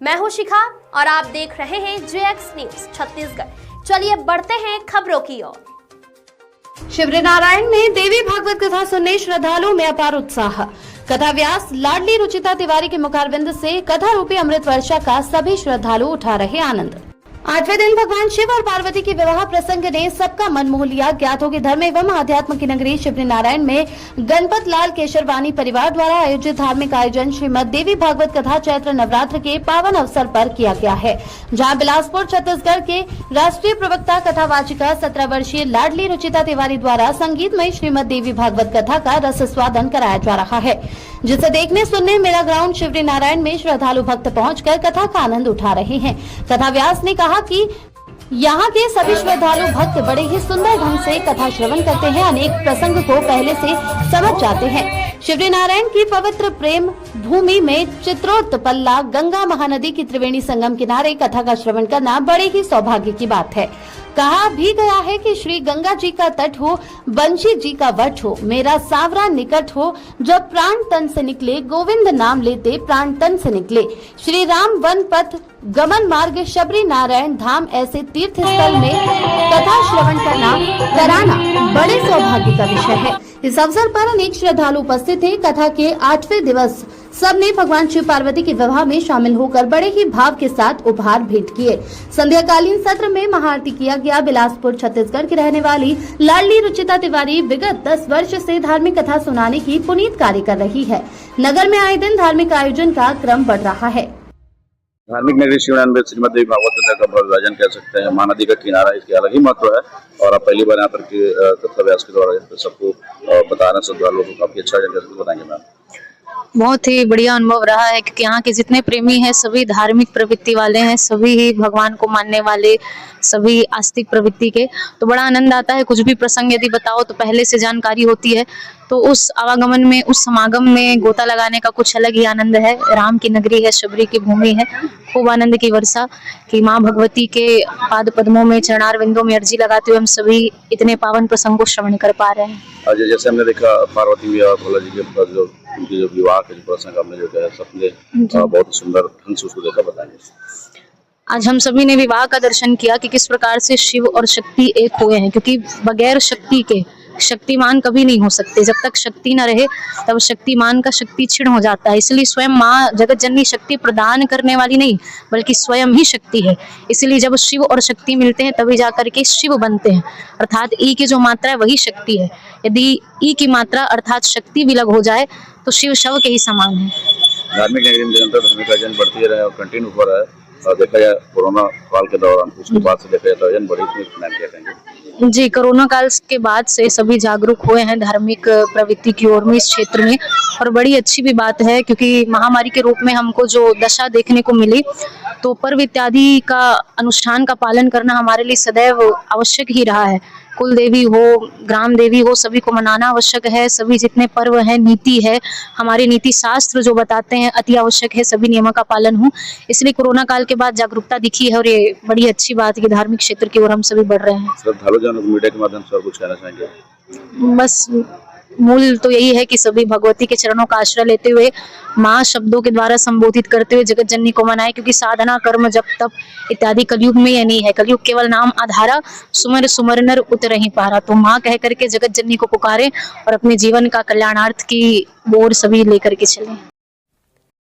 मैं हूं शिखा और आप देख रहे हैं जेएक्स न्यूज छत्तीसगढ़। चलिए बढ़ते हैं खबरों की ओर। शिवरीनारायण में देवी भागवत कथा सुनने श्रद्धालुओं में अपार उत्साह। कथा व्यास लाडली रुचिता तिवारी के मुखारविंद से कथा रूपी अमृत वर्षा का सभी श्रद्धालु उठा रहे आनंद। 8वें दिन भगवान शिव और पार्वती के विवाह प्रसंग ने सबका मन मोह लिया। ज्ञात हो कि धर्म एवं आध्यात्म की नगरी शिवरीनारायण में गणपत लाल केशरवानी परिवार द्वारा आयोजित धार्मिक आयोजन श्रीमद देवी भागवत कथा चैत्र नवरात्र के पावन अवसर पर किया गया है, जहां बिलासपुर छत्तीसगढ़ के राष्ट्रीय प्रवक्ता कथावाचिका 17 वर्षीय लाडली रुचिता तिवारी द्वारा संगीतमय श्रीमद देवी भागवत कथा का रस स्वादन कराया जा रहा है, जिसे देखने सुनने मेला ग्राउंड शिवरीनारायण में श्रद्धालु भक्त पहुंचकर कथा का आनंद उठा रहे हैं। कथा व्यास ने कहा कि यहाँ के सभी श्रद्धालु भक्त बड़े ही सुंदर ढंग से कथा श्रवण करते हैं, अनेक प्रसंग को पहले से समझ जाते हैं। शिवरीनारायण की पवित्र प्रेम भूमि में चित्रोत्पल्ला गंगा महानदी की त्रिवेणी संगम किनारे कथा का श्रवण करना बड़े ही सौभाग्य की बात है। कहा भी गया है कि श्री गंगा जी का तट हो, बंशी जी का वट हो, मेरा सावरा निकट हो, जब प्राण तन से निकले, गोविंद नाम लेते प्राण तन से निकले। श्री राम वन पथ गमन मार्ग शबरी नारायण धाम ऐसे तीर्थ स्थल में कथा श्रवण कराना बड़े सौभाग्य का विषय है। इस अवसर पर अनेक श्रद्धालु उपस्थित थे। कथा के 8वें दिवस सबने भगवान शिव पार्वती के विवाह में शामिल होकर बड़े ही भाव के साथ उपहार भेंट किए। संध्याकालीन सत्र में महाआरती किया गया। बिलासपुर छत्तीसगढ़ की रहने वाली लाडली रुचिता तिवारी विगत 10 वर्ष से धार्मिक कथा सुनाने की पुनीत कार्य कर रही है। नगर में आए दिन धार्मिक आयोजन का क्रम बढ़ रहा है। धार्मिक नगरी शिवरीनारायण में श्रीमद देवी भागवत कथा का भव्य आयोजन कह सकते हैं। महानदी का किनारा, इसके अलग ही महत्व है और आप पहली बार यहाँ पर कथा व्यास के द्वारा सबको बता रहे हैं, श्रद्धालुओं को काफी अच्छा जानकारी बताएंगे मैम। बहुत ही बढ़िया अनुभव रहा है क्योंकि यहाँ के जितने प्रेमी हैं सभी धार्मिक प्रवृत्ति वाले हैं, सभी ही भगवान को मानने वाले, सभी आस्तिक प्रवृत्ति के। तो बड़ा आनंद आता है। कुछ भी प्रसंग यदि बताओ तो पहले से जानकारी होती है, तो उस आवागमन में, उस समागम में गोता लगाने का कुछ अलग ही आनंद है। राम की नगरी है, शबरी की भूमि है, खूब आनंद की वर्षा कि माँ भगवती के पाद पद्मों में, चरणार विंदों में अर्जी लगाते हुए हम सभी इतने पावन प्रसंग को श्रवण कर पा रहे हैं। जैसे हमने देखा पार्वती और भोला जी के जो विवाह के प्रसंग हमने जो है सबने बहुत सुंदर ढंग से उसको देखा, बताएंगे। आज हम सभी ने विवाह का दर्शन किया कि किस प्रकार से शिव और शक्ति एक हुए हैं, क्योंकि बगैर शक्ति के शक्तिमान कभी नहीं हो सकते। जब तक शक्ति न रहे तब शक्तिमान का शक्ति क्षीण हो जाता है। इसलिए स्वयं माँ जगत जननी शक्ति प्रदान करने वाली नहीं बल्कि स्वयं ही शक्ति है। इसलिए जब शिव और शक्ति मिलते हैं तभी जाकर के शिव बनते हैं, अर्थात ई की जो मात्रा है वही शक्ति है। यदि ई की मात्रा अर्थात शक्ति विलग हो जाए तो शिव शव के ही समान है। धार्मिक नगरी में निरंतर धार्मिक आयोजन बढ़ती रहे और कंटिन्यू हो रहा है। देखा जाए कोरोना काल के दौरान, उसके बाद से देखा जाए तो आयोजन बढ़ी। जी, कोरोना काल के बाद से सभी जागरूक हुए हैं धार्मिक प्रवृत्ति की ओर में इस क्षेत्र में, और बड़ी अच्छी भी बात है क्योंकि महामारी के रूप में हमको जो दशा देखने को मिली, तो पर्व इत्यादि का अनुष्ठान का पालन करना हमारे लिए सदैव आवश्यक ही रहा है। कुल देवी हो, ग्राम देवी हो, सभी को मनाना आवश्यक है। सभी जितने पर्व है, नीति है, हमारे नीति शास्त्र जो बताते हैं अति आवश्यक है सभी नियमों का पालन हो। इसलिए कोरोना काल के बाद जागरूकता दिखी है और ये बड़ी अच्छी बात है कि धार्मिक क्षेत्र की ओर हम सभी बढ़ रहे हैं। श्रद्धालु जन मीडिया के माध्यम से और कुछ कहना चाहेंगे? बस मूल तो यही है कि सभी भगवती के चरणों का आश्रय लेते हुए, माँ शब्दों के द्वारा संबोधित करते हुए जगत जननी को मनाए, क्योंकि साधना कर्म जप तप इत्यादि कलयुग में यह नहीं है। कलयुग केवल नाम आधारा, सुमर सुमर नर उतर ही पारा। तो माँ कह करके जगत जननी को पुकारे और अपने जीवन का कल्याणार्थ की ओर सभी लेकर के चले।